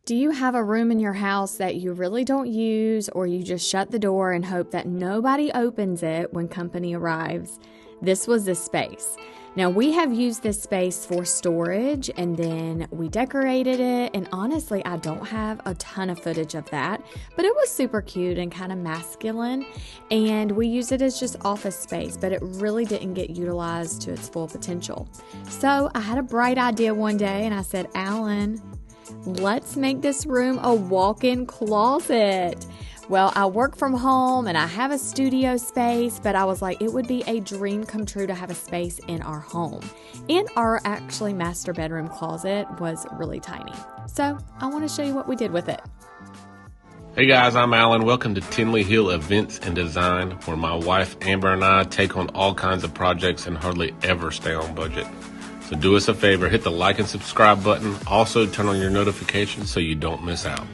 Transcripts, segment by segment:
Do you have a room in your house that you really don't use, or you just shut the door and hope that nobody opens it when company arrives? This was the space. Now, we have used this space for storage, and then we decorated it, and honestly, I don't have a ton of footage of that, but it was super cute and kind of masculine, and we used it as just office space, but it really didn't get utilized to its full potential. So I had a bright idea one day, and I said, Alan, let's make this room a walk-in closet. Well, I work from home and I have a studio space, but I was like, it would be a dream come true to have a space in our home. And our actually master bedroom closet was really tiny. So I want to show you what we did with it. Hey guys, I'm Alan. Welcome to Tinley Hill Events and Design, where my wife Amber and I take on all kinds of projects and hardly ever stay on budget. So do us a favor, hit the like and subscribe button. Also turn on your notifications so you don't miss out.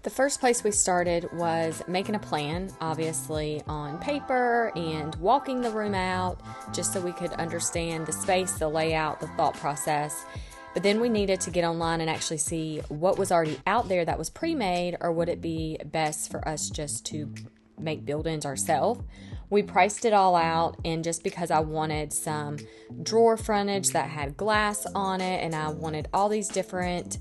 The first place we started was making a plan, obviously on paper, and walking the room out just so we could understand the space, the layout, the thought process. But then we needed to get online and actually see what was already out there that was pre-made, or would it be best for us just to make build-ins ourselves. We priced it all out, and just because I wanted some drawer frontage that had glass on it, and I wanted all these different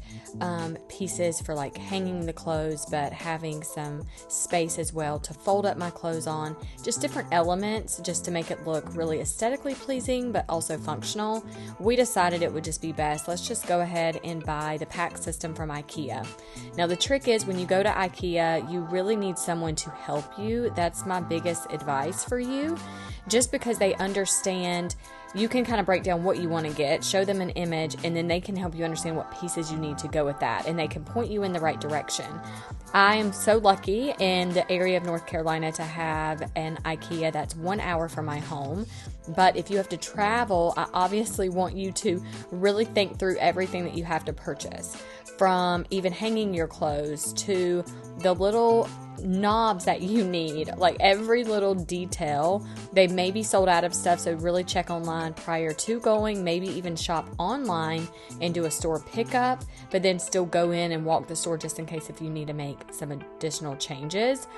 pieces for like hanging the clothes, but having some space as well to fold up my clothes on, just different elements just to make it look really aesthetically pleasing but also functional, we decided it would just be best, let's just go ahead and buy the pack system from Ikea. Now the trick is, when you go to Ikea, you really need someone to help you. That's my biggest advice for you, just because they understand. You can kind of break down what you want to get, show them an image, and then they can help you understand what pieces you need to go with that, and they can point you in the right direction. I am so lucky in the area of North Carolina to have an Ikea that's 1 hour from my home, but if you have to travel, I obviously want you to really think through everything that you have to purchase, from even hanging your clothes to the little knobs that you need, like every little detail. They may be sold out of stuff, so really check online prior to going, maybe even shop online and do a store pickup, but then still go in and walk the store just in case if you need to make some additional changes.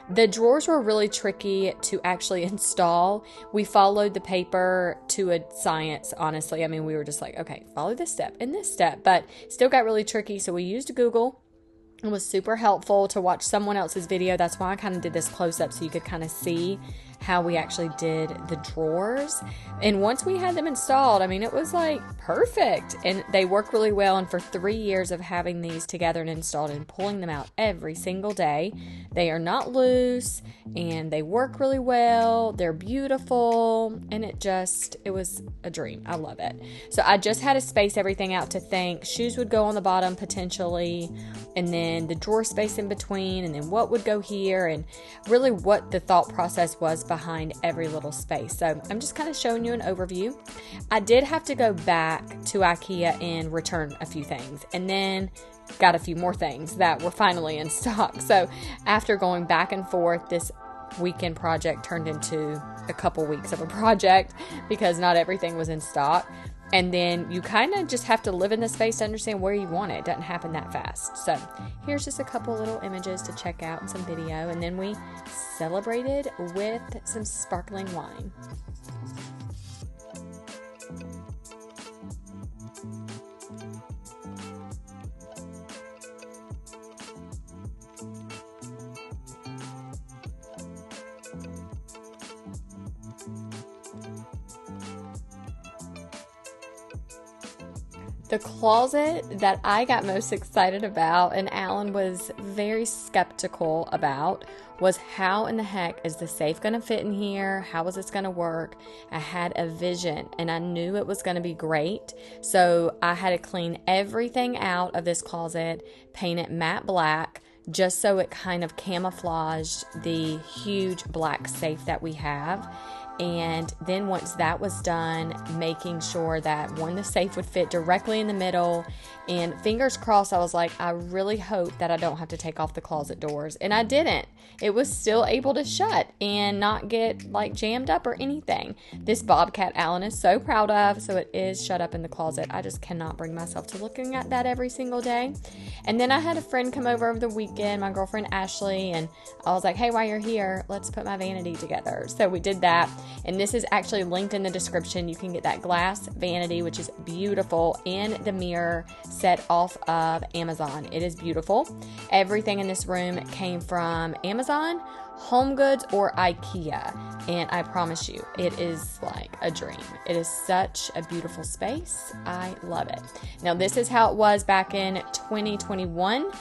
The drawers were really tricky to actually install. We followed the paper to a science, honestly. I mean, we were just like, okay, follow this step and this step, but still got really tricky. So we used Google. It was super helpful to watch someone else's video. That's why I kind of did this close up, so you could kind of see how we actually did the drawers. And once we had them installed, I mean, it was like perfect, and they work really well. And for 3 years of having these together and installed and pulling them out every single day, they are not loose and they work really well. They're beautiful, and it was a dream. I love it. So I just had to space everything out to think. Shoes would go on the bottom potentially, and then the drawer space in between, and then what would go here, and really what the thought process was behind every little space. So I'm just kind of showing you an overview. I did have to go back to Ikea and return a few things, and then got a few more things that were finally in stock. So after going back and forth, this weekend project turned into a couple weeks of a project because not everything was in stock. And then you kind of just have to live in the space to understand where you want it. It doesn't happen that fast. So here's just a couple little images to check out and some video. And then we celebrated with some sparkling wine. The closet that I got most excited about, and Alan was very skeptical about, was how in the heck is the safe going to fit in here? How is this going to work? I had a vision, and I knew it was going to be great. So I had to clean everything out of this closet, paint it matte black, just so it kind of camouflaged the huge black safe that we have. And then once that was done, making sure that the safe would fit directly in the middle. And fingers crossed, I was like, I really hope that I don't have to take off the closet doors. And I didn't. It was still able to shut and not get like jammed up or anything. This Bobcat Alan is so proud of, so it is shut up in the closet. I just cannot bring myself to looking at that every single day. And then I had a friend come over the weekend, my girlfriend Ashley, and I was like, hey, while you're here, let's put my vanity together. So we did that. And this is actually linked in the description. You can get that glass vanity, which is beautiful, and the mirror set off of Amazon. It is beautiful. Everything in this room came from Amazon, Home Goods, or Ikea. And I promise you, it is like a dream. It is such a beautiful space. I love it. Now, this is how it was back in 2021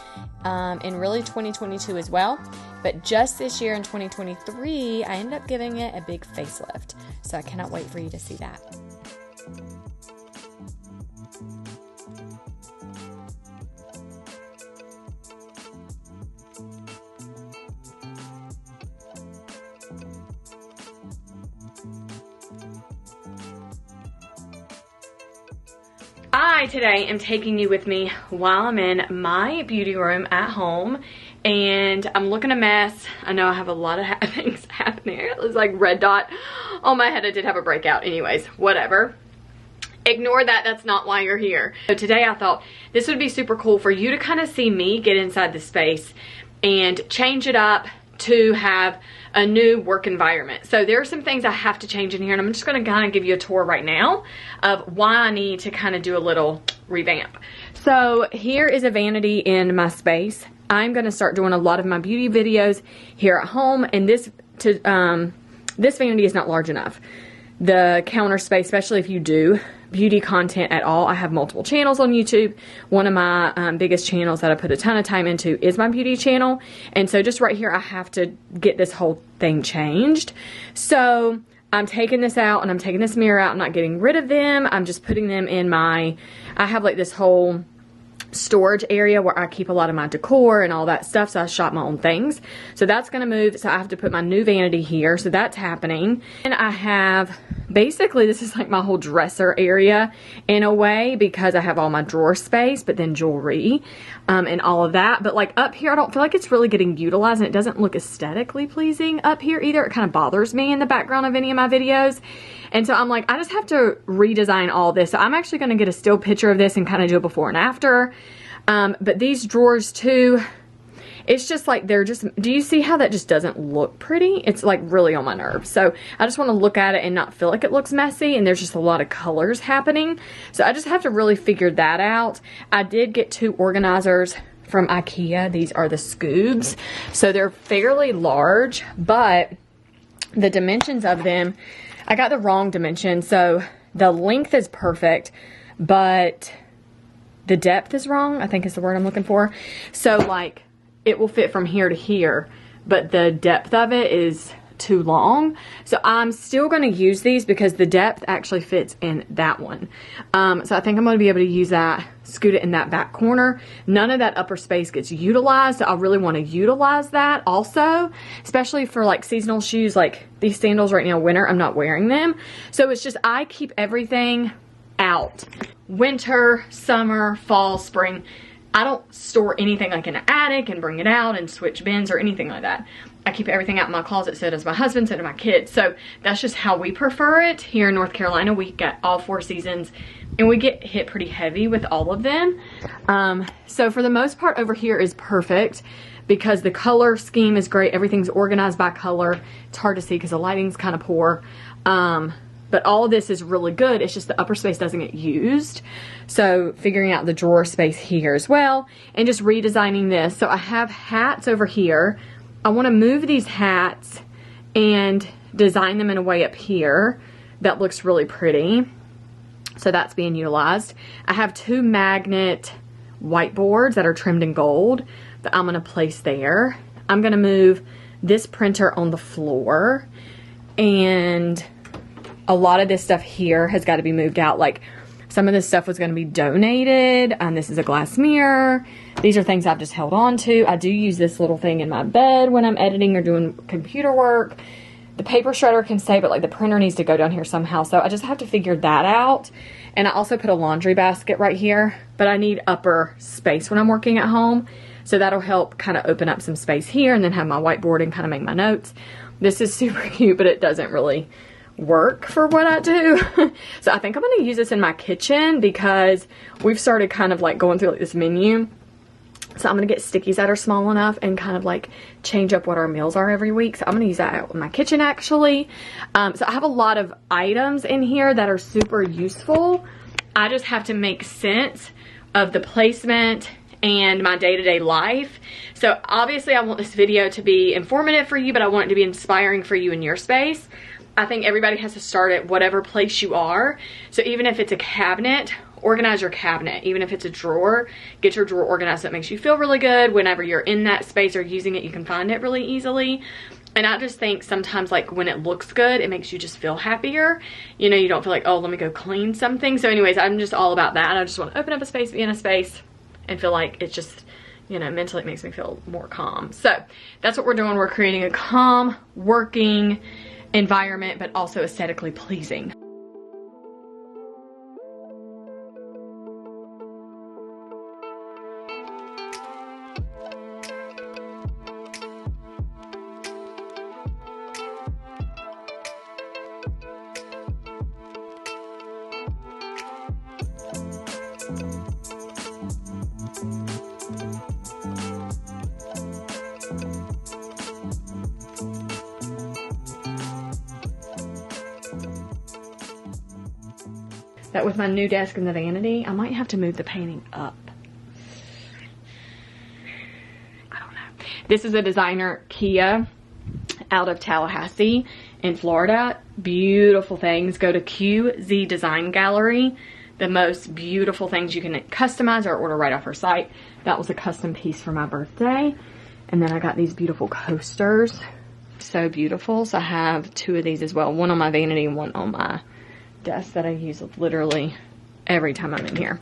and really 2022 as well. But just this year in 2023, I ended up giving it a big facelift. So I cannot wait for you to see that. I today am taking you with me while I'm in my beauty room at home, and I'm looking a mess. I know I have a lot of things happening. It was like red dot on my head. I did have a breakout. Anyways, whatever. Ignore that. That's not why you're here. So today I thought this would be super cool for you to kind of see me get inside the space and change it up to have a new work environment. So there are some things I have to change in here, and I'm just going to kind of give you a tour right now of why I need to kind of do a little revamp. So here is a vanity in my space. I'm going to start doing a lot of my beauty videos here at home, and this vanity is not large enough. The counter space, especially if you do beauty content at all. I have multiple channels on YouTube. One of my biggest channels that I put a ton of time into is my beauty channel. And so just right here, I have to get this whole thing changed. So I'm taking this out, and I'm taking this mirror out. I'm not getting rid of them. I'm just putting them in I have like this whole storage area where I keep a lot of my decor and all that stuff. So I shop my own things. So that's going to move. So I have to put my new vanity here. So that's happening. And I have basically, this is like my whole dresser area in a way, because I have all my drawer space, but then jewelry and all of that. But like up here, I don't feel like it's really getting utilized, and it doesn't look aesthetically pleasing up here either. It kind of bothers me in the background of any of my videos. And so I'm like, I just have to redesign all this. So I'm actually going to get a still picture of this and kind of do a before and after. But these drawers too, it's just like they're just, do you see how that just doesn't look pretty? It's like really on my nerves. So I just want to look at it and not feel like it looks messy, and there's just a lot of colors happening. So I just have to really figure that out. I did get 2 organizers from Ikea. These are the Scoobs. So they're fairly large, but the dimensions of them, I got the wrong dimension. So the length is perfect, but the depth is wrong, I think is the word I'm looking for. So like it will fit from here to here, but the depth of it is too long. So I'm still going to use these because the depth actually fits in that one. So I think I'm going to be able to use that, scoot it in that back corner. None of that upper space gets utilized. So I really want to utilize that also, especially for like seasonal shoes, like these sandals right now, winter, I'm not wearing them. So it's just, I keep everything out. Winter, summer, fall, spring. I don't store anything like in an attic and bring it out and switch bins or anything like that. I keep everything out in my closet. So does my husband, so do my kids. So that's just how we prefer it. Here in North Carolina, we get all 4 seasons, and we get hit pretty heavy with all of them. So for the most part, over here is perfect because the color scheme is great. Everything's organized by color. It's hard to see because the lighting's kind of poor. But all of this is really good. It's just the upper space doesn't get used. So figuring out the drawer space here as well, and just redesigning this. So I have hats over here. I want to move these hats and design them in a way up here that looks really pretty. So that's being utilized. I have 2 magnet whiteboards that are trimmed in gold that I'm going to place there. I'm going to move this printer on the floor, and a lot of this stuff here has got to be moved out. Like some of this stuff was going to be donated. This is a glass mirror. These are things I've just held on to. I do use this little thing in my bed when I'm editing or doing computer work. the paper shredder can stay, but like the printer needs to go down here somehow. So I just have to figure that out. And I also put a laundry basket right here, but I need upper space when I'm working at home. So that'll help kind of open up some space here and then have my whiteboard and kind of make my notes. This is super cute, but it doesn't really work for what I do. So I think I'm going to use this in my kitchen because we've started kind of like going through like this menu. So I'm going to get stickies that are small enough and kind of like change up what our meals are every week. So I'm going to use that out in my kitchen actually. So I have a lot of items in here that are super useful. I just have to make sense of the placement and my day-to-day life. So obviously I want this video to be informative for you, but I want it to be inspiring for you in your space. I think everybody has to start at whatever place you are. So even if it's a cabinet, organize your cabinet. Even if it's a drawer, get your drawer organized so it makes you feel really good. Whenever you're in that space or using it, you can find it really easily. And I just think sometimes like when it looks good, it makes you just feel happier. You know, you don't feel like, oh, let me go clean something. So anyways, I'm just all about that. I just want to open up a space, be in a space, and feel like it's just, you know, mentally it makes me feel more calm. So that's what we're doing. We're creating a calm, working environment, but also aesthetically pleasing. That with my new desk and the vanity, I might have to move the painting up. I don't know. This is a designer, Ikea, out of Tallahassee in Florida. Beautiful things. Go to QZ Design Gallery. The most beautiful things you can customize or order right off her site. That was a custom piece for my birthday. And then I got these beautiful coasters. So beautiful. So I have 2 of these as well. One on my vanity and one on my desk that I use literally every time I'm in here.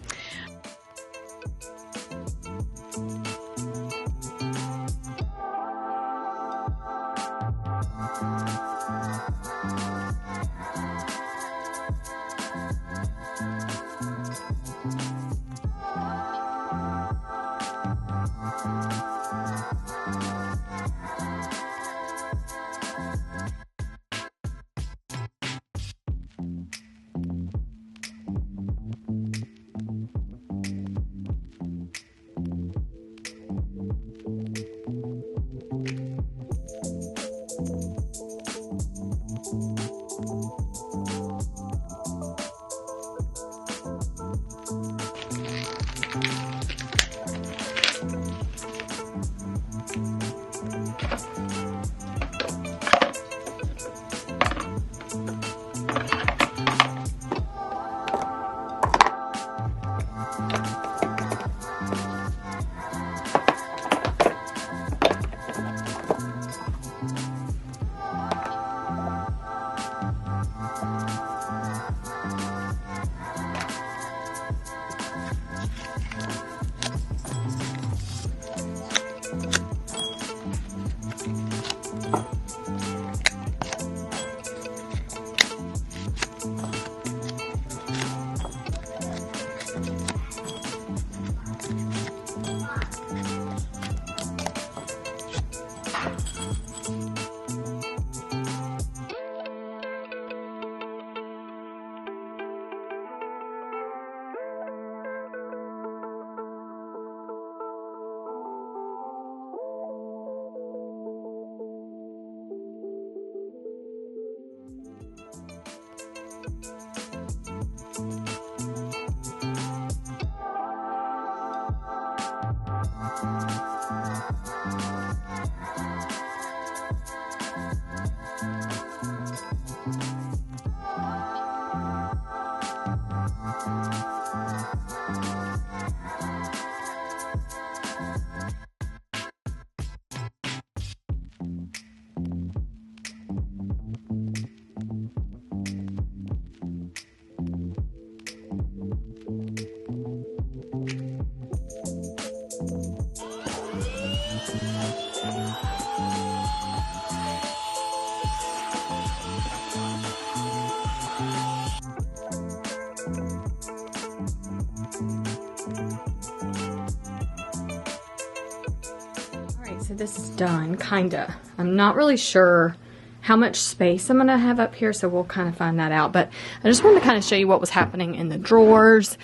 So this is done, kinda. I'm not really sure how much space I'm gonna have up here, so we'll kind of find that out. But I just wanted to kind of show you what was happening in the drawers.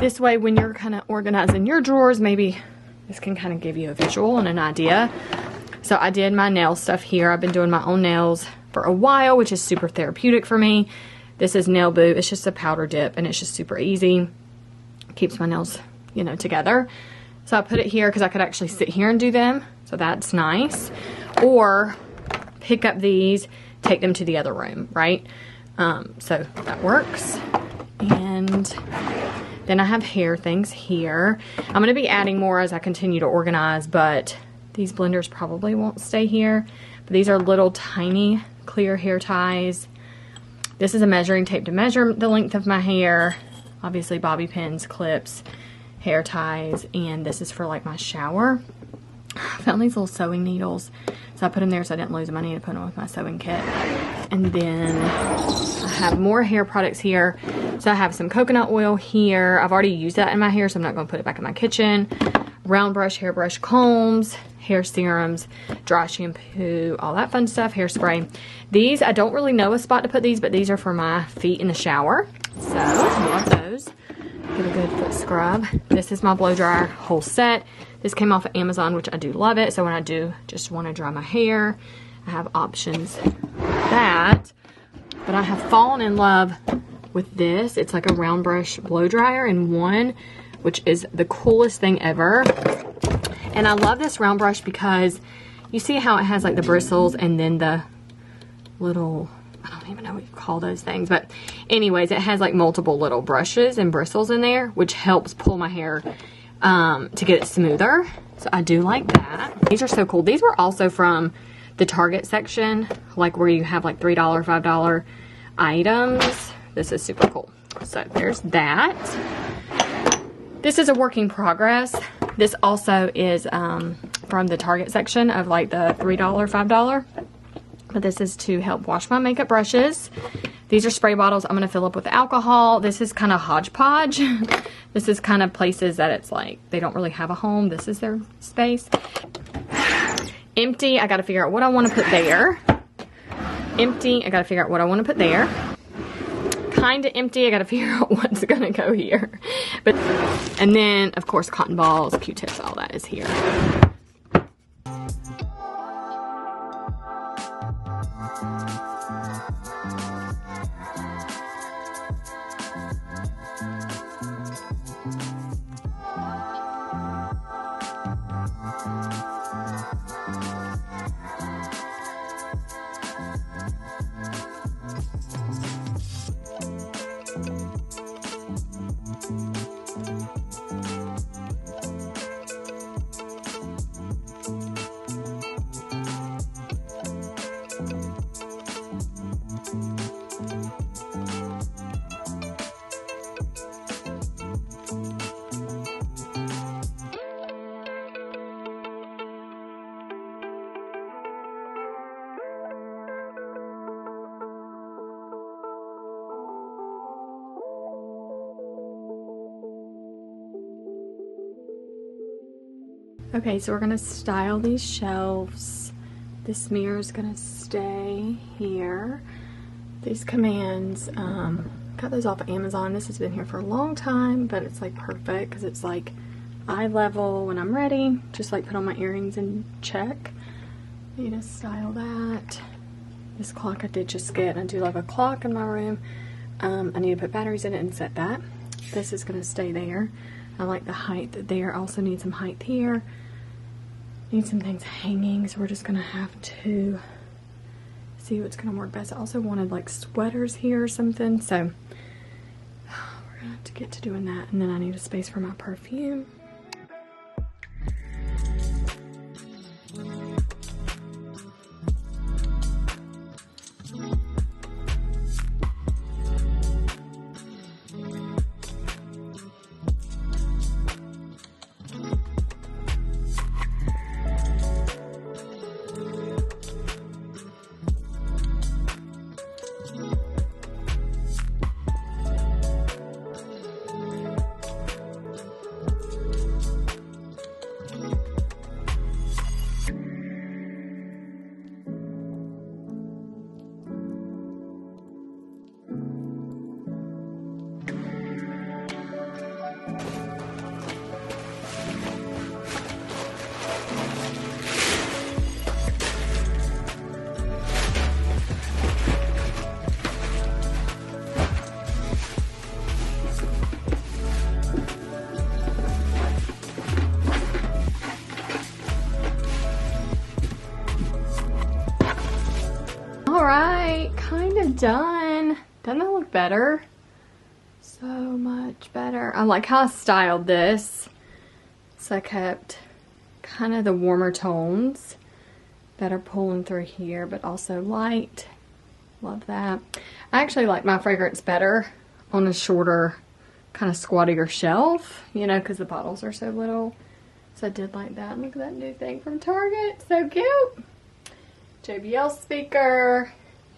This way, when you're kind of organizing your drawers, maybe this can kind of give you a visual and an idea. So I did my nail stuff here. I've been doing my own nails for a while, which is super therapeutic for me. This is Nail Boot. It's just a powder dip, and it's just super easy. Keeps my nails, you know, together. So I put it here because I could actually sit here and do them. So that's nice. Or pick up these, take them to the other room, right? So that works. And then I have hair things here. I'm going to be adding more as I continue to organize, but these blenders probably won't stay here. But these are little tiny clear hair ties. This is a measuring tape to measure the length of my hair. Obviously bobby pins, clips, hair ties, and this is for like my shower. I found these little sewing needles, so I put them there so I didn't lose them. I need to put them with my sewing kit. And then I have more hair products here. So I have some coconut oil here. I've already used that in my hair, so I'm not going to put it back in my kitchen. Round brush, hairbrush combs, hair serums, dry shampoo, all that fun stuff, hairspray. These, I don't really know a spot to put these, but these are for my feet in the shower. So I love those. Get a good foot scrub. This is my blow dryer whole set. This came off of Amazon, which I do love it. So when I do just want to dry my hair, I have options like that. But I have fallen in love with this. It's like a round brush blow dryer in one, which is the coolest thing ever. And I love this round brush because you see how it has like the bristles and then the little, I don't even know what you call those things, but anyways, it has like multiple little brushes and bristles in there, which helps pull my hair to get it smoother. So I do like that. These are so cool. These were also from the Target section, like where you have like $3, $5 items. This is super cool. So there's that. This is a work in progress. This also is from the Target section of like the $3, $5. But this is to help wash my makeup brushes. These are spray bottles I'm going to fill up with alcohol. This is kind of hodgepodge. This is kind of places that it's like they don't really have a home. This is their space. Empty, I got to figure out what I want to put there. Empty, I got to figure out what I want to put there. Kind of empty, I got to figure out what's going to go here. And then, of course, cotton balls, Q-tips, all that is here. Okay, so we're gonna style these shelves. This mirror is gonna stay here. These commands, got those off of Amazon. This has been here for a long time, but it's like perfect because it's like eye level when I'm ready. Just like put on my earrings and check. Need to style that. This clock I did just get. I do love a clock in my room. I need to put batteries in it and set that. This is gonna stay there. I like the height there. Also need some height here. Need some things hanging, so we're just gonna have to see what's gonna work best. I also wanted like sweaters here or something, so we're gonna have to get to doing that. And then I need a space for my perfume. done. Doesn't that look better? So much better. I like how I styled this. So I kept kind of the warmer tones that are pulling through here, but also light. Love that. I actually like my fragrance better on a shorter, kind of squattier shelf, you know, because the bottles are so little. So I did like that. Look at that new thing from Target. So cute. JBL speaker,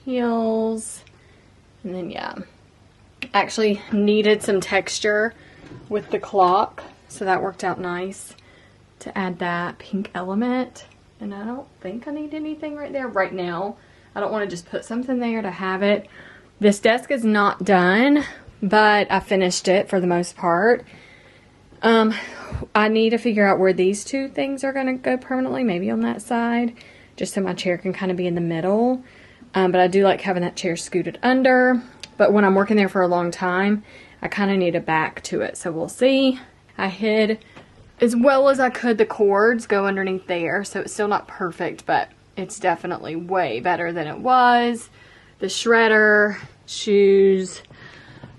heels, and then yeah. Actually needed some texture with the clock, so that worked out nice to add that pink element. And I don't think I need anything right there right now. I don't want to just put something there to have it. This desk is not done, but I finished it for the most part. I need to figure out where these two things are going to go permanently, maybe on that side, just so my chair can kind of be in the middle. But I do like having that chair scooted under. But when I'm working there for a long time, I kind of need a back to it. So we'll see. I hid as well as I could the cords go underneath there. So it's still not perfect, but it's definitely way better than it was. The shredder, shoes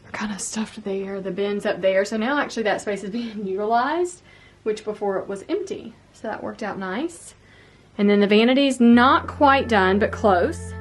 are kind of stuffed there. The bin's up there. So now actually that space is being utilized, which before it was empty. So that worked out nice. And then the vanity's not quite done, but close.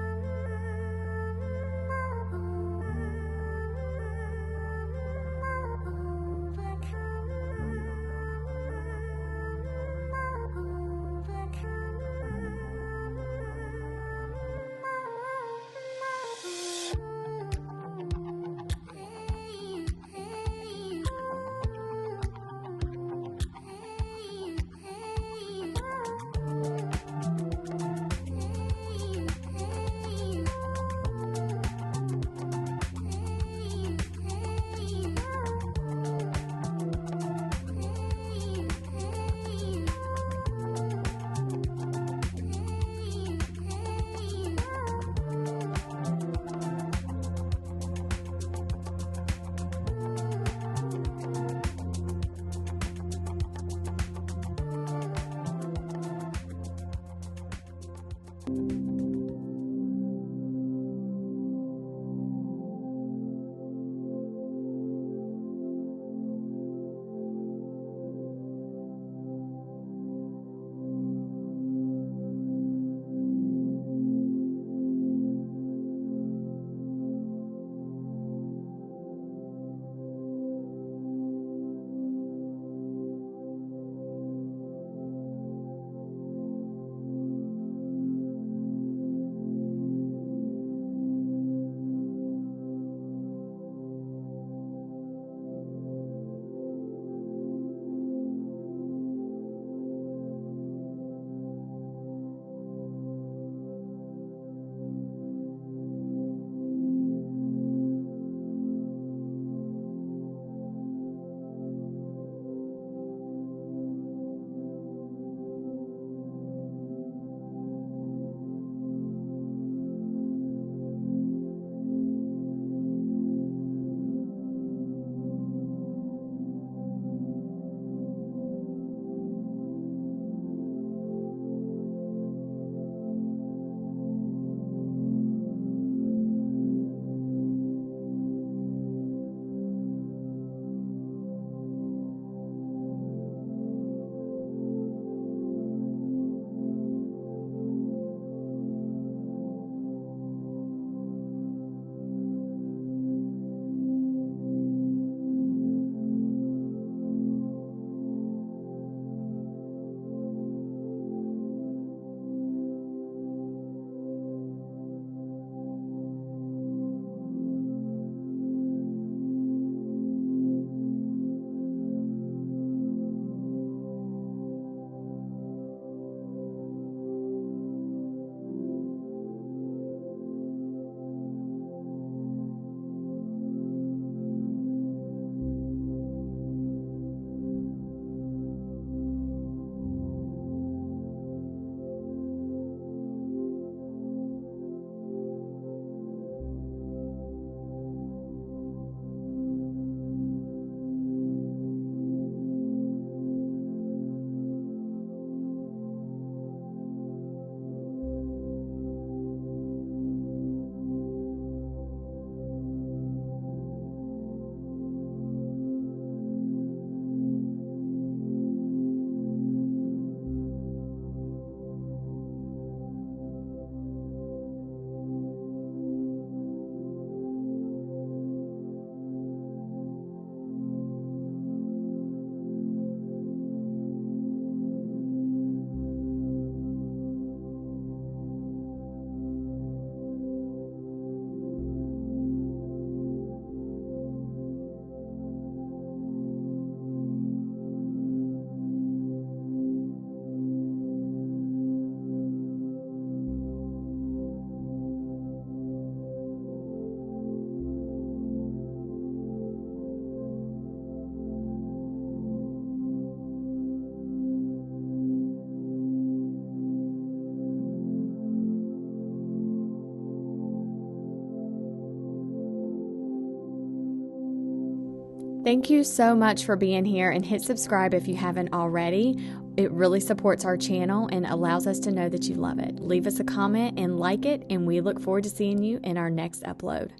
Thank you so much for being here, and hit subscribe if you haven't already. It really supports our channel and allows us to know that you love it. Leave us a comment and like it, and we look forward to seeing you in our next upload.